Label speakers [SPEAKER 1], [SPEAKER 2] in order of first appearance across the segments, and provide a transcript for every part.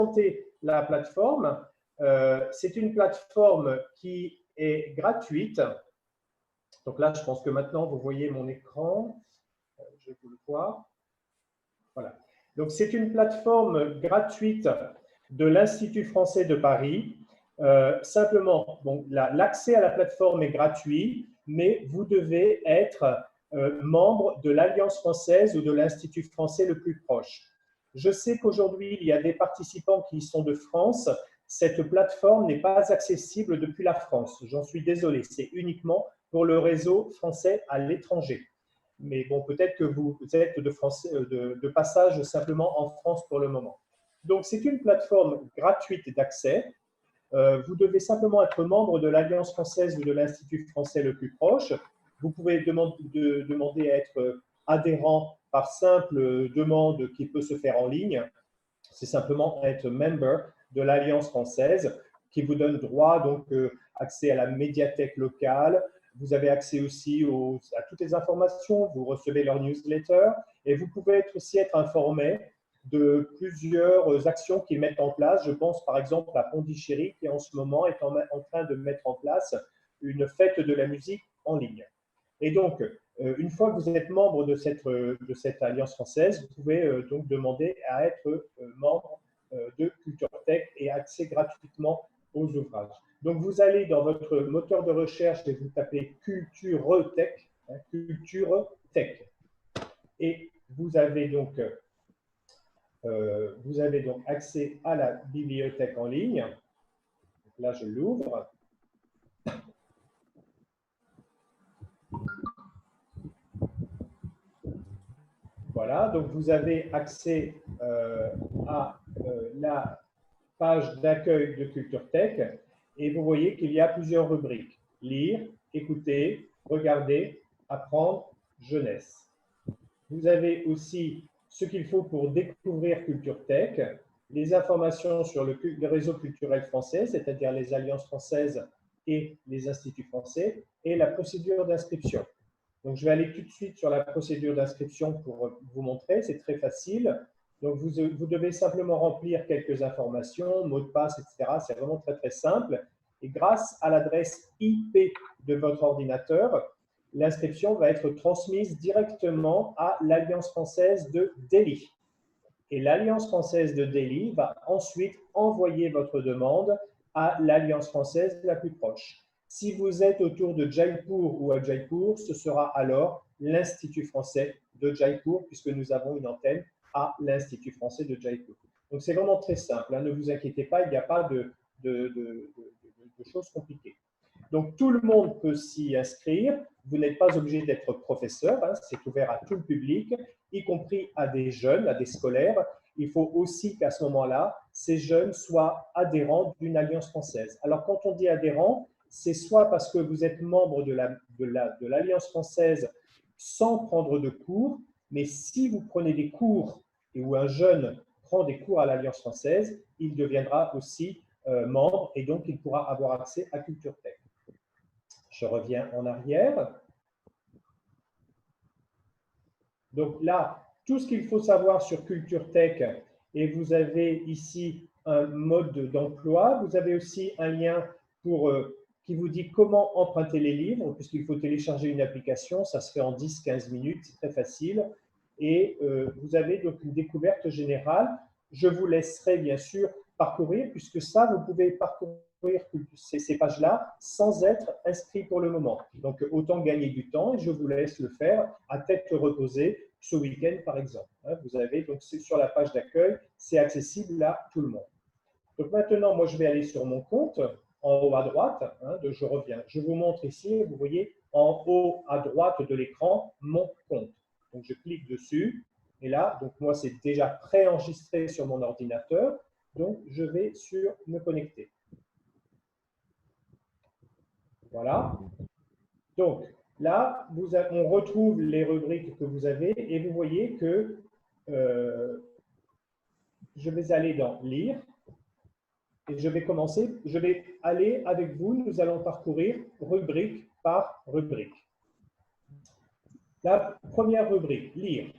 [SPEAKER 1] présenter la plateforme. C'est une plateforme qui est gratuite. Donc là, je pense que maintenant, vous voyez mon écran. Je vais vous le voir. Voilà. Donc, c'est une plateforme gratuite de l'Institut français de Paris. Simplement, bon, l'accès à la plateforme est gratuit, mais vous devez être membre de l'Alliance française ou de l'Institut français le plus proche. Je sais qu'aujourd'hui, il y a des participants qui sont de France. Cette plateforme n'est pas accessible depuis la France. J'en suis désolé, c'est uniquement pour le réseau français à l'étranger. Mais bon, peut-être que vous êtes de passage simplement en France pour le moment. Donc, c'est une plateforme gratuite d'accès. Vous devez simplement être membre de l'Alliance française ou de l'Institut français le plus proche. Vous pouvez demander à être adhérent par simple demande qui peut se faire en ligne. C'est simplement être member de l'Alliance française qui vous donne droit donc accès à la médiathèque locale. Vous avez accès aussi à toutes les informations, vous recevez leur newsletter et vous pouvez aussi être informé de plusieurs actions qu'ils mettent en place. Je pense par exemple à Pondichéry qui en ce moment est en train de mettre en place une fête de la musique en ligne. Et donc, une fois que vous êtes membre de cette alliance française, vous pouvez donc demander à être membre de Culture Tech et accès gratuitement aux ouvrages. Donc, vous allez dans votre moteur de recherche et vous tapez Culture Tech, hein, Culture Tech. Et vous avez donc accès à la bibliothèque en ligne. Donc là, je l'ouvre. Voilà, donc vous avez accès à la page d'accueil de Culture Tech et vous voyez qu'il y a plusieurs rubriques. Lire, écouter, regarder, apprendre, jeunesse. Vous avez aussi ce qu'il faut pour découvrir Culture Tech, les informations sur le réseau culturel français, c'est-à-dire les alliances françaises et les instituts français, et la procédure d'inscription. Donc, je vais aller tout de suite sur la procédure d'inscription pour vous montrer. C'est très facile. Donc, vous devez simplement remplir quelques informations, mots de passe, etc. C'est vraiment très, très simple. Et grâce à l'adresse IP de votre ordinateur, l'inscription va être transmise directement à l'Alliance française de Delhi. Et l'Alliance française de Delhi va ensuite envoyer votre demande à l'Alliance française la plus proche. Si vous êtes autour de Jaipur ou à Jaipur, ce sera alors l'Institut français de Jaipur, puisque nous avons une antenne à l'Institut français de Jaipur. Donc, c'est vraiment très simple, hein, ne vous inquiétez pas, il n'y a pas de choses compliquées. Donc, tout le monde peut s'y inscrire. Vous n'êtes pas obligé d'être professeur, hein, c'est ouvert à tout le public, y compris à des jeunes, à des scolaires. Il faut aussi qu'à ce moment-là, ces jeunes soient adhérents d'une alliance française. Alors, quand on dit adhérent, c'est soit parce que vous êtes membre de l'alliance française sans prendre de cours, mais si vous prenez des cours et où un jeune prend des cours à l'alliance française, il deviendra aussi membre et donc il pourra avoir accès à Culture Tech. Je reviens en arrière. Donc là, tout ce qu'il faut savoir sur Culture Tech, et vous avez ici un mode d'emploi. Vous avez aussi un lien qui vous dit comment emprunter les livres, puisqu'il faut télécharger une application. Ça se fait en 10-15 minutes, c'est très facile. Et vous avez donc une découverte générale. Je vous laisserai bien sûr parcourir, puisque ça, vous pouvez parcourir ces pages-là sans être inscrit pour le moment. Donc, autant gagner du temps et je vous laisse le faire à tête reposée ce week-end, par exemple. Vous avez donc sur la page d'accueil, c'est accessible à tout le monde. Donc, maintenant, moi, je vais aller sur mon compte en haut à droite. Je reviens. Je vous montre ici, vous voyez en haut à droite de l'écran, mon compte. Donc, je clique dessus et là, donc moi, c'est déjà préenregistré sur mon ordinateur. Donc, je vais sur me connecter. Voilà. Donc, là, on retrouve les rubriques que vous avez et vous voyez que je vais aller dans « Lire » et je vais commencer. Je vais aller avec vous. Nous allons parcourir rubrique par rubrique. La première rubrique, « Lire ».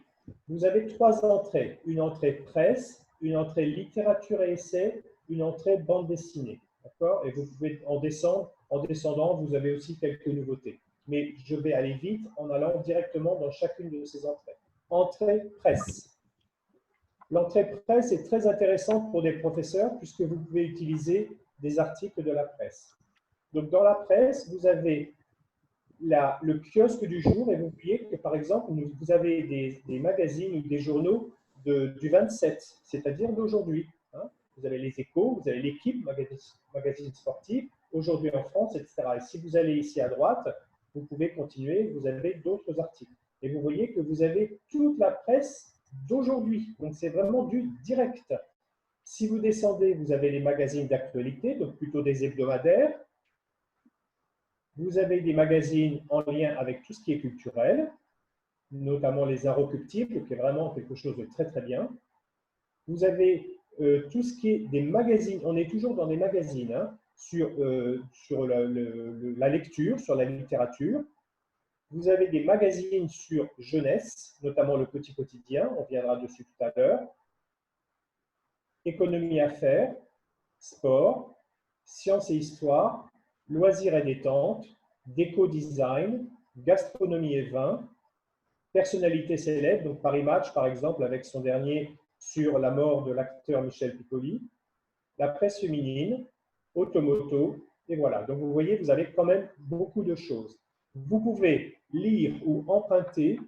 [SPEAKER 1] Vous avez 3 entrées. Une entrée presse, une entrée littérature et essai, une entrée bande dessinée. D'accord? Et vous pouvez en descendant, vous avez aussi quelques nouveautés. Mais je vais aller vite en allant directement dans chacune de ces entrées. Entrée presse. L'entrée presse est très intéressante pour des professeurs puisque vous pouvez utiliser des articles de la presse. Donc, dans la presse, vous avez le kiosque du jour et vous voyez que, par exemple, vous avez des magazines ou des journaux du 27, c'est-à-dire d'aujourd'hui. Hein. Vous avez les Échos, vous avez l'équipe, magazine sportif, aujourd'hui en France, etc. Et si vous allez ici à droite, vous pouvez continuer, vous avez d'autres articles. Et vous voyez que vous avez toute la presse d'aujourd'hui. Donc, c'est vraiment du direct. Si vous descendez, vous avez les magazines d'actualité, donc plutôt des hebdomadaires. Vous avez des magazines en lien avec tout ce qui est culturel, notamment les Inrecuptibles, qui est vraiment quelque chose de très, très bien. Vous avez tout ce qui est des magazines, on est toujours dans des magazines, hein, sur la lecture, sur la littérature. Vous avez des magazines sur jeunesse, notamment le Petit Quotidien, on viendra dessus tout à l'heure. Économie affaires, sport, sciences et histoire, loisirs et détente, déco-design, gastronomie et vin, personnalité célèbre, donc Paris Match par exemple avec son dernier sur la mort de l'acteur Michel Piccoli, la presse féminine, automoto, et voilà. Donc vous voyez, vous avez quand même beaucoup de choses. Vous pouvez lire ou emprunter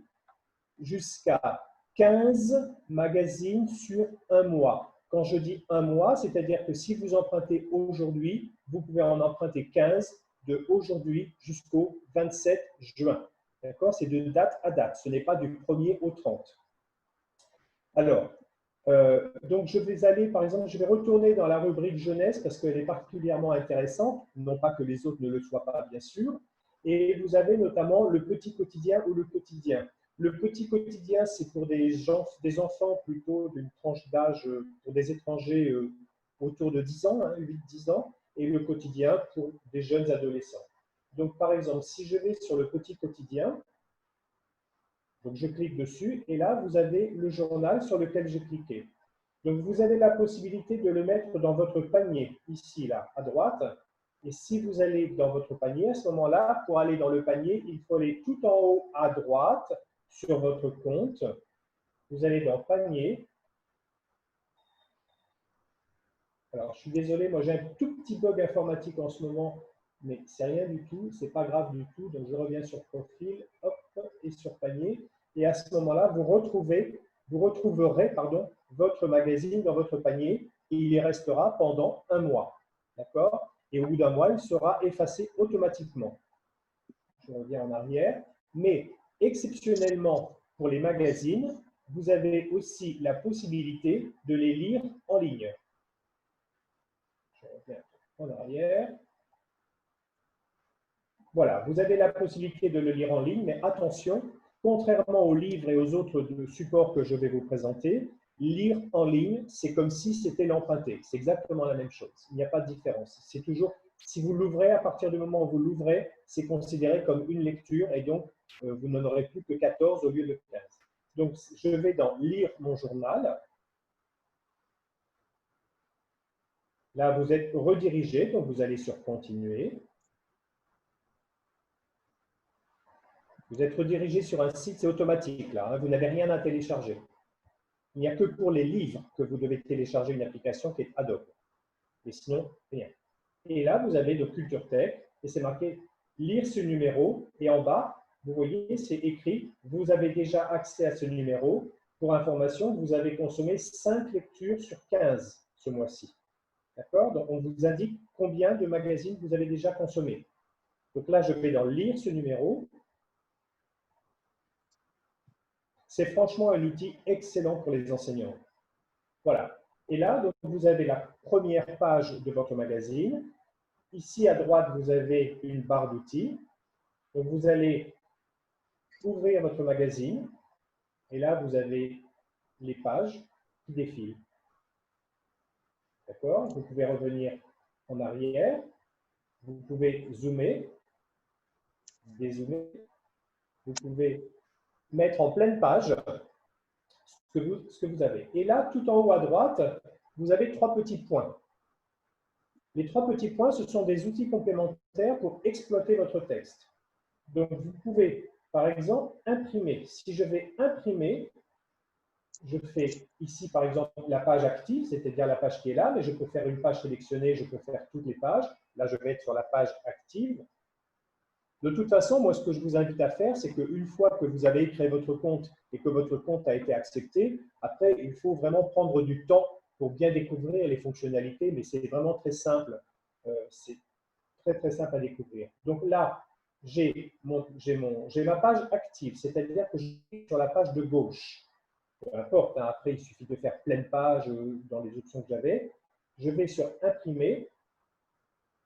[SPEAKER 1] jusqu'à 15 magazines sur un mois. Quand je dis un mois, c'est-à-dire que si vous empruntez aujourd'hui, vous pouvez en emprunter 15 de aujourd'hui jusqu'au 27 juin. D'accord? C'est de date à date. Ce n'est pas du 1er au 30. Alors, donc je vais aller, par exemple, je vais retourner dans la rubrique jeunesse parce qu'elle est particulièrement intéressante, non pas que les autres ne le soient pas, bien sûr. Et vous avez notamment le petit quotidien ou le quotidien. Le petit quotidien, c'est pour des enfants plutôt d'une tranche d'âge, pour des étrangers autour de 10 ans, hein, 8-10 ans, et le quotidien pour des jeunes adolescents. Donc, par exemple, si je vais sur le petit quotidien, donc je clique dessus, et là, vous avez le journal sur lequel j'ai cliqué. Donc, vous avez la possibilité de le mettre dans votre panier, ici, là, à droite. Et si vous allez dans votre panier, à ce moment-là, pour aller dans le panier, il faut aller tout en haut à droite sur votre compte. Vous allez dans panier. Alors, je suis désolé, moi j'ai un tout petit bug informatique en ce moment, mais c'est rien du tout, c'est pas grave du tout. Donc, je reviens sur profil, hop, et sur panier. Et à ce moment-là, vous retrouverez votre magazine dans votre panier et il y restera pendant un mois. D'accord? Et au bout d'un mois, il sera effacé automatiquement. Je reviens en arrière. Mais exceptionnellement, pour les magazines, vous avez aussi la possibilité de les lire en ligne. Je reviens en arrière. Voilà, vous avez la possibilité de le lire en ligne, mais attention, contrairement aux livres et aux autres supports que je vais vous présenter, lire en ligne, c'est comme si c'était l'emprunter. C'est exactement la même chose. Il n'y a pas de différence. C'est toujours, si vous l'ouvrez, à partir du moment où vous l'ouvrez, c'est considéré comme une lecture et donc vous n'en aurez plus que 14 au lieu de 15. Donc, je vais dans lire mon journal. Là, vous êtes redirigé, donc vous allez sur continuer. Vous êtes redirigé sur un site, c'est automatique là, hein, vous n'avez rien à télécharger. Il n'y a que pour les livres que vous devez télécharger une application qui est Adobe. Et sinon, rien. Et là, vous avez de Culture Tech et c'est marqué lire ce numéro. Et en bas, vous voyez, c'est écrit, vous avez déjà accès à ce numéro. Pour information, vous avez consommé 5 lectures sur 15 ce mois-ci. D'accord? Donc, on vous indique combien de magazines vous avez déjà consommé. Donc là, je vais dans lire ce numéro. C'est franchement un outil excellent pour les enseignants. Voilà. Et là, donc, vous avez la première page de votre magazine. Ici, à droite, vous avez une barre d'outils. Donc, vous allez ouvrir votre magazine. Et là, vous avez les pages qui défilent. D'accord? Vous pouvez revenir en arrière. Vous pouvez zoomer, dézoomer. Vous pouvez mettre en pleine page. ce que vous avez. Et là, tout en haut à droite, vous avez 3 petits points. Les 3 petits points, ce sont des outils complémentaires pour exploiter votre texte. Donc, vous pouvez, par exemple, imprimer. Si je vais imprimer, je fais ici, par exemple, la page active, c'est-à-dire la page qui est là, mais je peux faire une page sélectionnée, je peux faire toutes les pages. Là, je vais être sur la page active. De toute façon, moi, ce que je vous invite à faire, c'est qu'une fois que vous avez créé votre compte et que votre compte a été accepté, après, il faut vraiment prendre du temps pour bien découvrir les fonctionnalités, mais c'est vraiment très simple. C'est très, très simple à découvrir. Donc là, j'ai ma page active, c'est-à-dire que je suis sur la page de gauche. Peu importe, hein, après, il suffit de faire pleine page dans les options que j'avais. Je vais sur imprimer.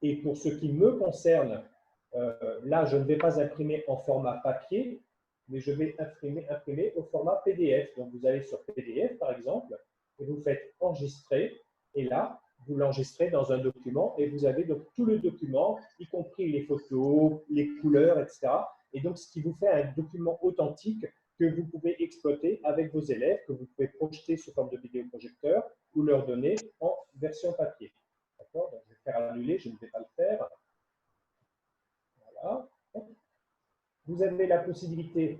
[SPEAKER 1] Et pour ce qui me concerne, là, je ne vais pas imprimer en format papier, mais je vais imprimer au format PDF. Donc, vous allez sur PDF, par exemple, et vous faites enregistrer. Et là, vous l'enregistrez dans un document et vous avez donc tout le document, y compris les photos, les couleurs, etc. Et donc, ce qui vous fait un document authentique que vous pouvez exploiter avec vos élèves, que vous pouvez projeter sous forme de vidéoprojecteur ou leur donner en version papier. D'accord? Donc, je vais faire annuler, je ne vais pas le faire. Voilà. Vous avez la possibilité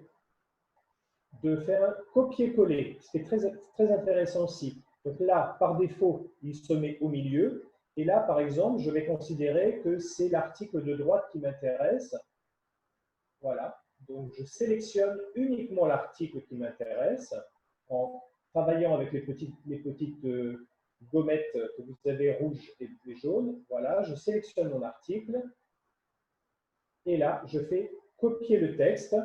[SPEAKER 1] de faire un copier-coller, ce qui est très, très intéressant aussi. Donc là, par défaut, il se met au milieu. Et là, par exemple, je vais considérer que c'est l'article de droite qui m'intéresse. Voilà. Donc, je sélectionne uniquement l'article qui m'intéresse en travaillant avec les petites gommettes que vous avez rouges et jaunes. Voilà, je sélectionne mon article. Et là, je fais copier le texte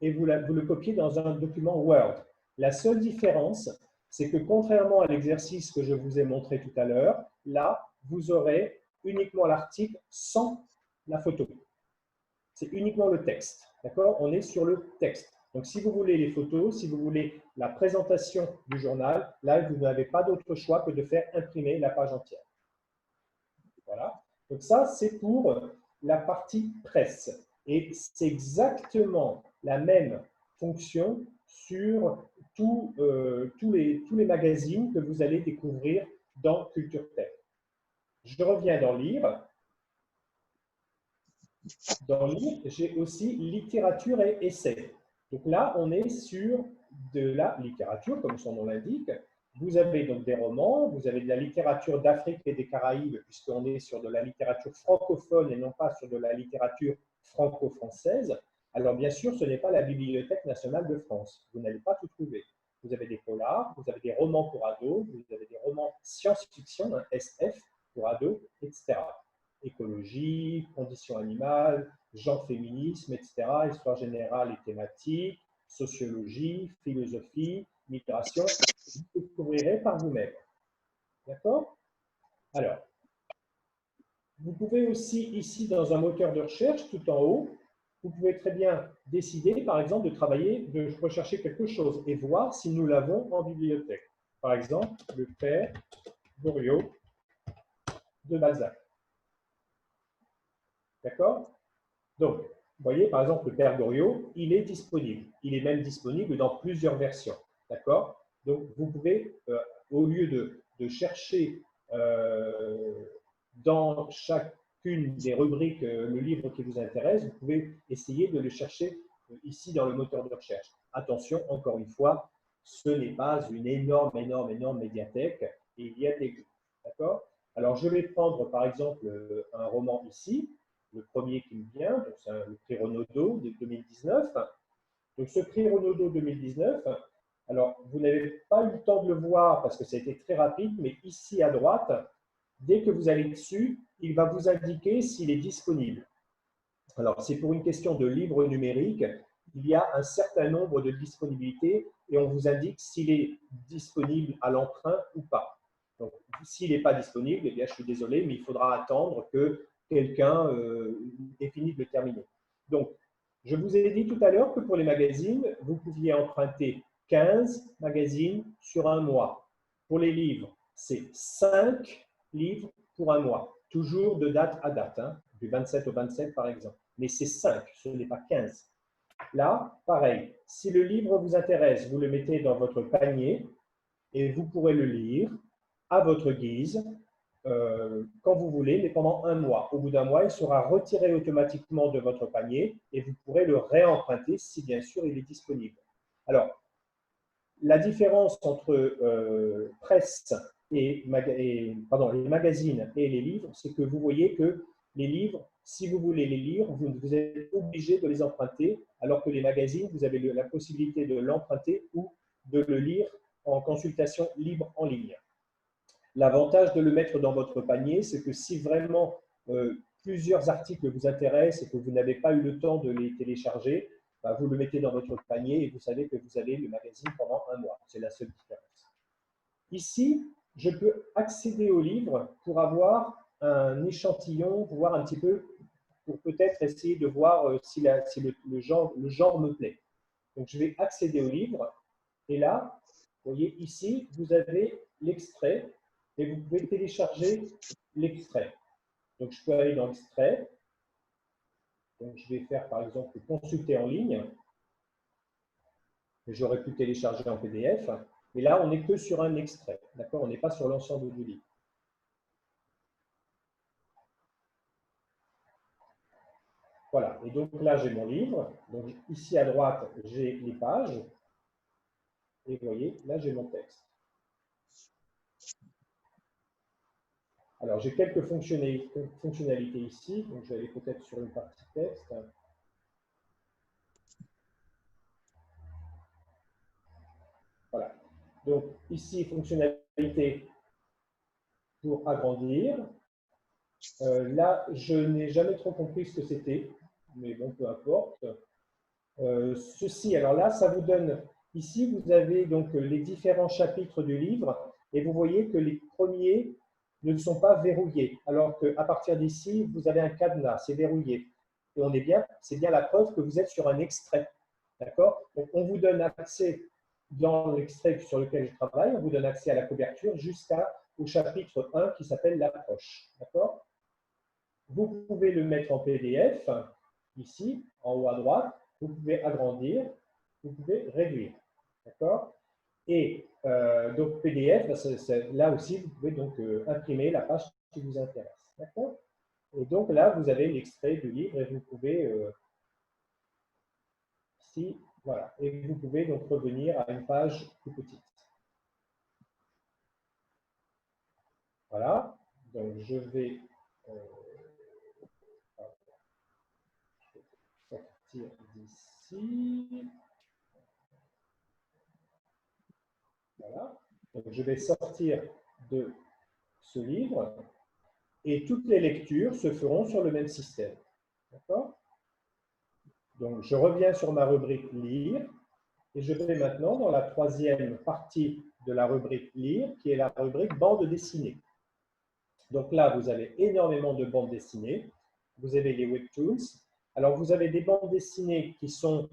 [SPEAKER 1] et vous le copiez dans un document Word. La seule différence, c'est que contrairement à l'exercice que je vous ai montré tout à l'heure, là, vous aurez uniquement l'article sans la photo. C'est uniquement le texte. D'accord? On est sur le texte. Donc, si vous voulez les photos, si vous voulez la présentation du journal, là, vous n'avez pas d'autre choix que de faire imprimer la page entière. Voilà. Donc, ça, c'est pour la partie presse. Et c'est exactement la même fonction sur tous les magazines que vous allez découvrir dans Culture Tech. Je reviens dans Lire. Dans Lire, j'ai aussi littérature et essai. Donc là, on est sur de la littérature, comme son nom l'indique. Vous avez donc des romans, vous avez de la littérature d'Afrique et des Caraïbes, puisqu'on est sur de la littérature francophone et non pas sur de la littérature franco-française. Alors bien sûr, ce n'est pas la Bibliothèque nationale de France. Vous n'allez pas tout trouver. Vous avez des polars, vous avez des romans pour ados, vous avez des romans science-fiction, hein, SF pour ados, etc. Écologie, conditions animales, genre féminisme, etc., histoire générale et thématique, sociologie, philosophie, migration, vous découvrirez par vous-même. D'accord? Alors, vous pouvez aussi, ici, dans un moteur de recherche, tout en haut, vous pouvez très bien décider, par exemple, de travailler, de rechercher quelque chose et voir si nous l'avons en bibliothèque. Par exemple, le père Goriot de Balzac. D'accord? Donc, vous voyez, par exemple, le père Goriot, il est disponible. Il est même disponible dans plusieurs versions. D'accord? Donc, vous pouvez, au lieu de chercher dans chacune des rubriques le livre qui vous intéresse, vous pouvez essayer de le chercher ici dans le moteur de recherche. Attention, encore une fois, ce n'est pas une énorme, énorme, énorme médiathèque et il y a des goûts. D'accord? Alors, je vais prendre par exemple un roman ici, le premier qui me vient, c'est le prix Renaudot de 2019. Donc, ce prix Renaudot 2019, alors, vous n'avez pas eu le temps de le voir parce que ça a été très rapide, mais ici à droite, dès que vous allez dessus, il va vous indiquer s'il est disponible. Alors, c'est pour une question de livre numérique. Il y a un certain nombre de disponibilités et on vous indique s'il est disponible à l'emprunt ou pas. Donc, s'il n'est pas disponible, eh bien, je suis désolé, mais il faudra attendre que quelqu'un ait fini de le terminer. Donc, je vous ai dit tout à l'heure que pour les magazines, vous pouviez emprunter 15 magazines sur un mois. Pour les livres, c'est 5 livres pour un mois, toujours de date à date, hein, du 27 au 27 par exemple. Mais c'est 5, ce n'est pas 15. Là, pareil, si le livre vous intéresse, vous le mettez dans votre panier et vous pourrez le lire à votre guise quand vous voulez, mais pendant un mois. Au bout d'un mois, il sera retiré automatiquement de votre panier et vous pourrez le réemprunter si bien sûr il est disponible. Alors, la différence entre presse et les magazines et les livres, c'est que vous voyez que les livres, si vous voulez les lire, vous êtes obligé de les emprunter, alors que les magazines, vous avez la possibilité de l'emprunter ou de le lire en consultation libre en ligne. L'avantage de le mettre dans votre panier, c'est que si vraiment plusieurs articles vous intéressent et que vous n'avez pas eu le temps de les télécharger, bah, vous le mettez dans votre panier et vous savez que vous avez le magazine pendant un mois. C'est la seule différence. Ici, je peux accéder au livre pour avoir un échantillon, pour voir un petit peu, pour peut-être essayer de voir si le genre me plaît. Donc, je vais accéder au livre et là, vous voyez ici, vous avez l'extrait et vous pouvez télécharger l'extrait. Donc, je peux aller dans l'extrait. Donc, je vais faire par exemple consulter en ligne. J'aurais pu télécharger en PDF. Et là, on n'est que sur un extrait. D'accord? On n'est pas sur l'ensemble du livre. Voilà. Et donc là, j'ai mon livre. Donc, ici à droite, j'ai les pages. Et vous voyez, là, j'ai mon texte. Alors, j'ai quelques fonctionnalités ici. Donc, je vais aller peut-être sur une partie texte. Voilà. Donc, ici, fonctionnalité pour agrandir. Là, je n'ai jamais trop compris ce que c'était, mais bon, peu importe. Ceci, alors là, ça vous donne, ici, vous avez donc les différents chapitres du livre, et vous voyez que les premiers ne sont pas verrouillés, alors qu'à partir d'ici, vous avez un cadenas, c'est verrouillé. Et on est bien, c'est bien la preuve que vous êtes sur un extrait. D'accord? Donc, on vous donne accès dans l'extrait sur lequel je travaille, on vous donne accès à la couverture jusqu'au chapitre 1 qui s'appelle l'approche. D'accord? Vous pouvez le mettre en PDF, ici, en haut à droite. Vous pouvez agrandir, vous pouvez réduire. D'accord? Et donc, PDF, là aussi, vous pouvez donc imprimer la page qui vous intéresse. D'accord? Et donc là, vous avez l'extrait du livre et vous pouvez, ici, voilà. Et vous pouvez donc revenir à une page plus petite. Voilà. Donc, je vais sortir d'ici. Voilà. Donc, je vais sortir de ce livre et toutes les lectures se feront sur le même système. D'accord? Donc, je reviens sur ma rubrique Lire et je vais maintenant dans la troisième partie de la rubrique Lire qui est la rubrique Bande dessinée. Donc là, vous avez énormément de bandes dessinées. Vous avez les webtoons. Alors, vous avez des bandes dessinées qui sont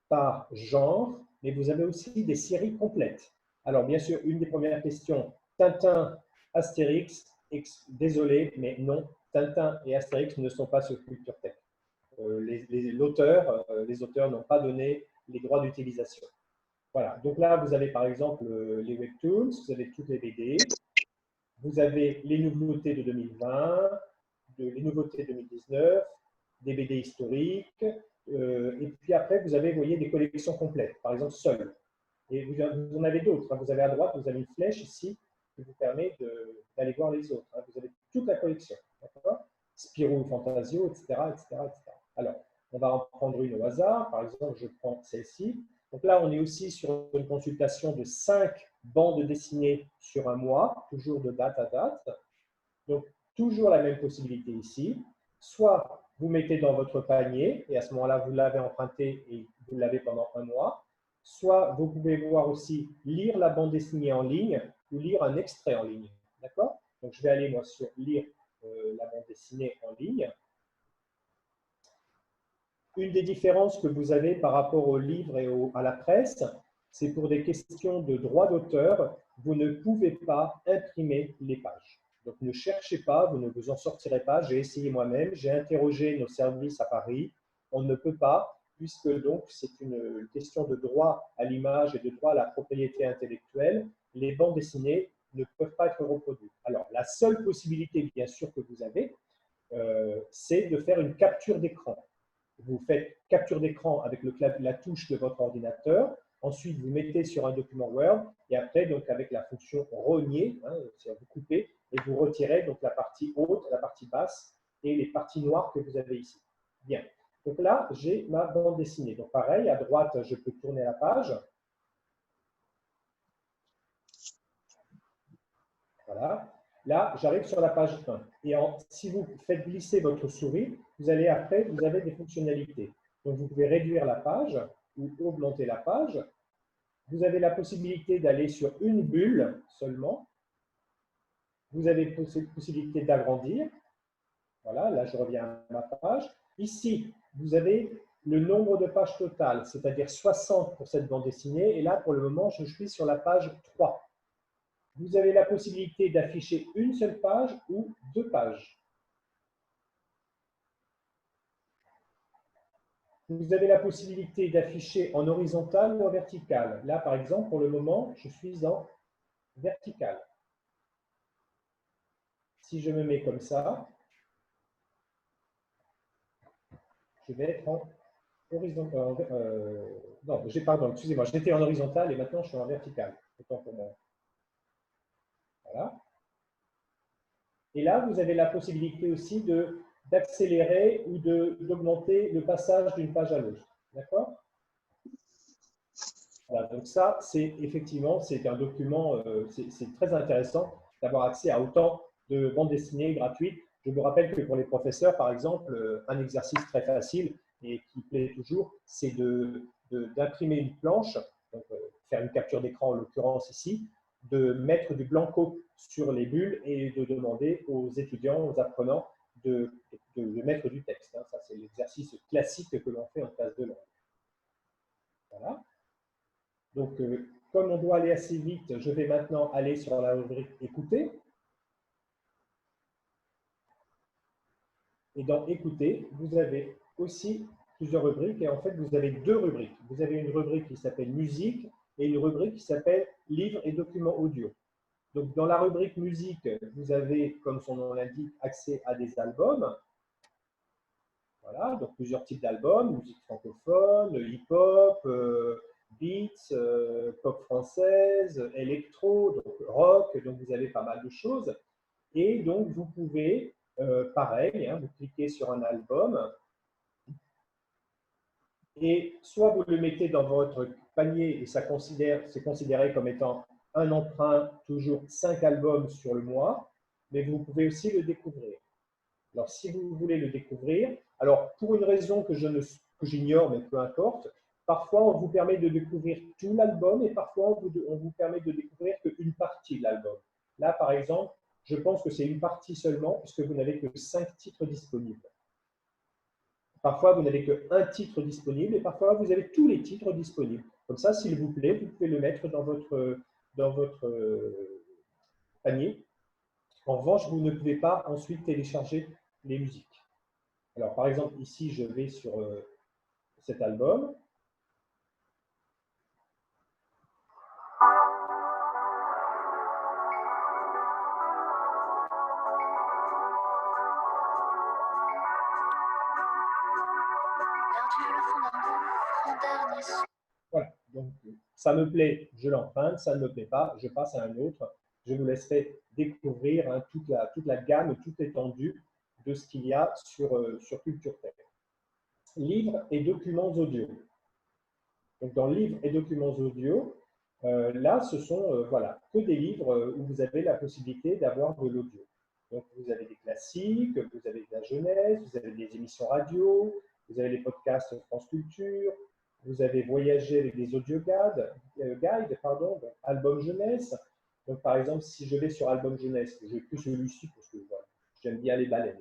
[SPEAKER 1] par genre, mais vous avez aussi des séries complètes. Alors, bien sûr, une des premières questions, Tintin, Astérix, désolé, mais non, Tintin et Astérix ne sont pas sur Culture Tech. Les auteurs n'ont pas donné les droits d'utilisation. Voilà, donc là, vous avez par exemple les webtoons, vous avez toutes les BD, vous avez les nouveautés de 2020, les nouveautés de 2019, des BD historiques, et puis après, vous avez, vous voyez, des collections complètes, par exemple Seul. Et vous en avez d'autres. Vous avez à droite, vous avez une flèche ici qui vous permet d'aller voir les autres. Vous avez toute la collection. Spirou, Fantasio, etc., etc., etc. Alors, on va en prendre une au hasard. Par exemple, je prends celle-ci. Donc là, on est aussi sur une consultation de 5 bandes dessinées sur un mois, toujours de date à date. Donc, toujours la même possibilité ici. Soit vous mettez dans votre panier, et à ce moment-là, vous l'avez emprunté et vous l'avez pendant un mois. Soit vous pouvez voir aussi lire la bande dessinée en ligne ou lire un extrait en ligne. D'accord? Donc, je vais aller, moi, sur lire la bande dessinée en ligne. Une des différences que vous avez par rapport au livre et à la presse, c'est pour des questions de droit d'auteur, vous ne pouvez pas imprimer les pages. Donc ne cherchez pas, vous ne vous en sortirez pas. J'ai essayé moi-même, j'ai interrogé nos services à Paris, on ne peut pas. puisque donc c'est une question de droit à l'image et de droit à la propriété intellectuelle. Les bandes dessinées ne peuvent pas être reproduites. Alors, la seule possibilité, bien sûr, que vous avez, c'est de faire une capture d'écran. Vous faites capture d'écran avec la touche de votre ordinateur. Ensuite, vous mettez sur un document Word et après, donc, avec la fonction rogner, hein, vous coupez et vous retirez donc, la partie haute, la partie basse et les parties noires que vous avez ici. Bien. Donc là, j'ai ma bande dessinée. Donc pareil, à droite, je peux tourner la page. Voilà. Là, j'arrive sur la page 1. Et si vous faites glisser votre souris, vous allez après, vous avez des fonctionnalités. Donc, vous pouvez réduire la page ou augmenter la page. Vous avez la possibilité d'aller sur une bulle seulement. Vous avez la possibilité d'agrandir. Voilà, là, je reviens à ma page. Ici, vous avez le nombre de pages totales, c'est-à-dire 60 pour cette bande dessinée. Et là, pour le moment, je suis sur la page 3. Vous avez la possibilité d'afficher une seule page ou 2 pages. Vous avez la possibilité d'afficher en horizontal ou en vertical. Là, par exemple, pour le moment, je suis en vertical. Si je me mets comme ça, je vais être en horizontal. Non, pardon, excusez-moi, j'étais en horizontal et maintenant je suis en vertical. Autant pour moi. Voilà. Et là, vous avez la possibilité aussi d'accélérer ou d'augmenter le passage d'une page à l'autre. D'accord? Voilà, donc ça, c'est effectivement, c'est un document, c'est très intéressant d'avoir accès à autant de bandes dessinées gratuites. Je me rappelle que pour les professeurs, par exemple, un exercice très facile et qui plaît toujours, c'est d'imprimer une planche, donc, faire une capture d'écran en l'occurrence ici, de mettre du blanco sur les bulles et de demander aux étudiants, aux apprenants de mettre du texte. Hein. Ça, c'est l'exercice classique que l'on fait en classe de langue. Voilà. Donc, comme on doit aller assez vite, je vais maintenant aller sur la rubrique « Écouter ». Et dans « Écouter », vous avez aussi plusieurs rubriques. Et en fait, vous avez 2 rubriques. Vous avez une rubrique qui s'appelle « Musique » et une rubrique qui s'appelle « Livres et documents audio ». Donc, dans la rubrique « Musique », vous avez, comme son nom l'indique, accès à des albums. Voilà, donc plusieurs types d'albums, musique francophone, hip-hop, beats, pop française, électro, donc rock, donc vous avez pas mal de choses. Et donc vous pouvez, pareil, hein, vous cliquez sur un album et soit vous le mettez dans votre panier et c'est considéré comme étant un emprunt, toujours 5 albums sur le mois, mais vous pouvez aussi le découvrir. Alors, si vous voulez le découvrir, alors pour une raison que j'ignore, mais peu importe, parfois on vous permet de découvrir tout l'album et parfois on vous permet de découvrir qu'une partie de l'album. Là, par exemple, je pense que c'est une partie seulement puisque vous n'avez que 5 titres disponibles. Parfois, vous n'avez qu'un titre disponible et parfois, vous avez tous les titres disponibles. Comme ça, s'il vous plaît, vous pouvez le mettre dans votre panier. En revanche, vous ne pouvez pas ensuite télécharger les musiques. Alors, par exemple, ici, je vais sur cet album. Voilà, donc ça me plaît, je l'emprunte, ça ne me plaît pas, je passe à un autre. Je vous laisserai découvrir hein, toute la gamme, toute l'étendue de ce qu'il y a sur Culture Tech. Livres et documents audio. Donc, dans livres et documents audio, là, ce sont voilà, que des livres où vous avez la possibilité d'avoir de l'audio. Donc, vous avez des classiques, vous avez de la jeunesse, vous avez des émissions radio, vous avez les podcasts France Culture, vous avez voyagé avec des audio guides, donc, album jeunesse. Donc, par exemple, si je vais sur album jeunesse, je n'ai plus celui-ci parce que voilà, j'aime bien les baleines,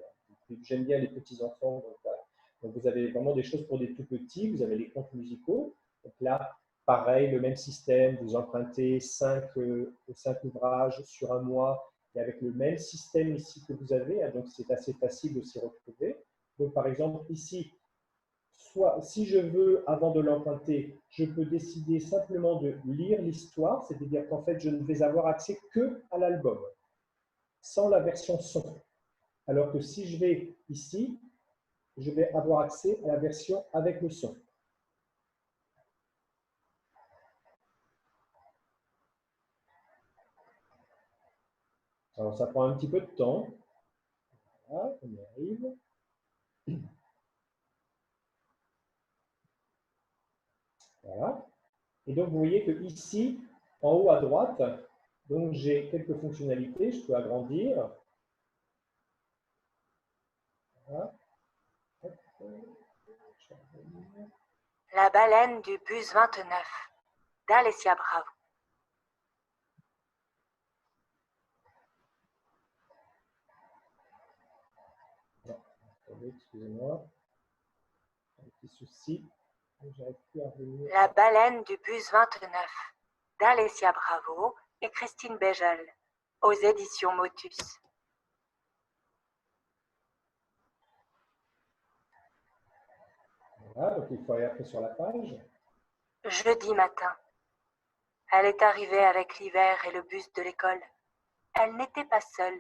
[SPEAKER 1] j'aime bien les petits-enfants. Donc, voilà. Donc, vous avez vraiment des choses pour des tout petits, vous avez les contes musicaux. Donc là, pareil, le même système, vous empruntez 5 ouvrages sur un mois et avec le même système ici que vous avez, hein, donc c'est assez facile de s'y retrouver. Donc par exemple, ici, soit, si je veux, avant de l'emprunter, je peux décider simplement de lire l'histoire, c'est-à-dire qu'en fait, je ne vais avoir accès que à l'album, sans la version son. Alors que si je vais ici, je vais avoir accès à la version avec le son. Alors, ça prend un petit peu de temps. Voilà, on y arrive. Voilà. Et donc, vous voyez que ici, en haut à droite, donc j'ai quelques fonctionnalités. Je peux agrandir. Voilà.
[SPEAKER 2] La baleine du bus 29 d'Alessia Bravo.
[SPEAKER 1] Excusez-moi. Un petit souci.
[SPEAKER 2] La baleine du bus 29 d'Alessia Bravo et Christine Bégel aux éditions Motus.
[SPEAKER 1] Voilà, donc il faut aller après sur la page.
[SPEAKER 2] Jeudi matin. Elle est arrivée avec l'hiver et le bus de l'école. Elle n'était pas seule.